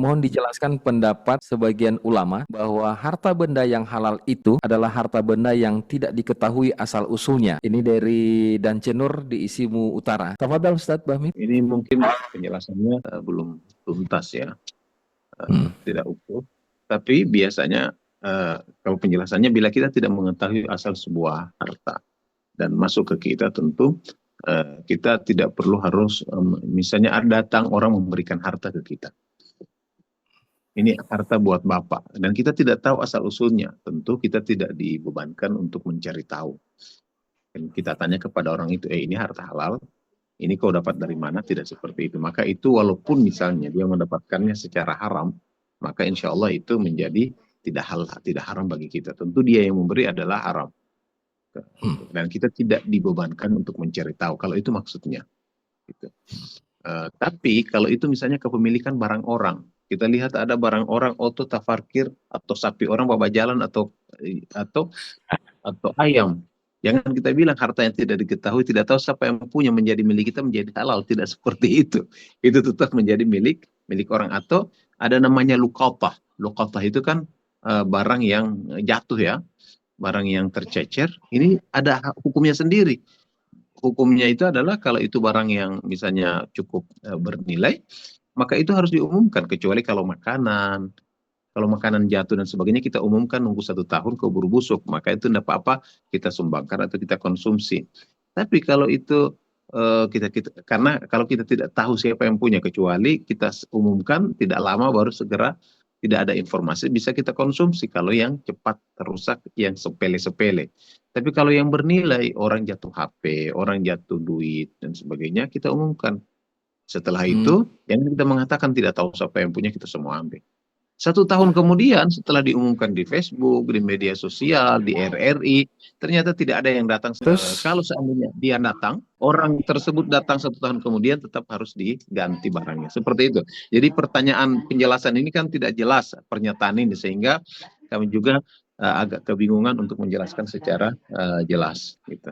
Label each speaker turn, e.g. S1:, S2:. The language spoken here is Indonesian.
S1: mohon dijelaskan pendapat sebagian ulama bahwa harta benda yang halal itu adalah harta benda yang tidak diketahui asal-usulnya. Ini dari Dancenur di Isimu Utara. Tafadhal Ustadz Bahmi.
S2: Ini mungkin penjelasannya belum tuntas ya, tidak utuh. Tapi biasanya kalau penjelasannya bila kita tidak mengetahui asal sebuah harta dan masuk ke kita, tentu kita tidak perlu harus misalnya datang orang memberikan harta ke kita. Ini harta buat Bapak dan kita tidak tahu asal usulnya, tentu kita tidak dibebankan untuk mencari tahu. Dan kita tanya kepada orang itu, ini harta halal, ini kau dapat dari mana? Tidak seperti itu. Maka itu walaupun misalnya dia mendapatkannya secara haram, maka insya Allah itu menjadi tidak halal, tidak haram bagi kita. Tentu dia yang memberi adalah haram. Dan kita tidak dibebankan untuk mencari tahu. Kalau itu maksudnya. Gitu. Tapi kalau itu misalnya kepemilikan barang orang, kita lihat ada barang orang oto tafarkir atau sapi orang bawa jalan atau ayam. Jangan kita bilang harta yang tidak diketahui, tidak tahu siapa yang punya menjadi milik kita menjadi halal. Tidak seperti itu. Itu tetap menjadi milik orang. Atau ada namanya luqatah. Luqatah itu kan barang yang jatuh ya. Barang yang tercecer. Ini ada hukumnya sendiri. Hukumnya itu adalah kalau itu barang yang misalnya cukup bernilai, maka itu harus diumumkan. Kecuali kalau makanan. Kalau makanan jatuh dan sebagainya kita umumkan nunggu 1 tahun keburu busuk, maka itu tidak apa-apa kita sumbangkan atau kita konsumsi. Tapi kalau itu karena kalau kita tidak tahu siapa yang punya, kecuali kita umumkan tidak lama baru segera tidak ada informasi bisa kita konsumsi kalau yang cepat rusak, yang sepele-sepele. Tapi kalau yang bernilai, orang jatuh HP, orang jatuh duit dan sebagainya, kita umumkan. Setelah itu, yang kita mengatakan tidak tahu siapa yang punya, kita semua ambil. 1 tahun kemudian setelah diumumkan di Facebook, di media sosial, di RRI, ternyata tidak ada yang datang. Kalau seandainya dia datang, orang tersebut datang 1 tahun kemudian tetap harus diganti barangnya. Seperti itu. Jadi pertanyaan penjelasan ini kan tidak jelas pernyataan ini, sehingga kami juga agak kebingungan untuk menjelaskan secara jelas. Gitu.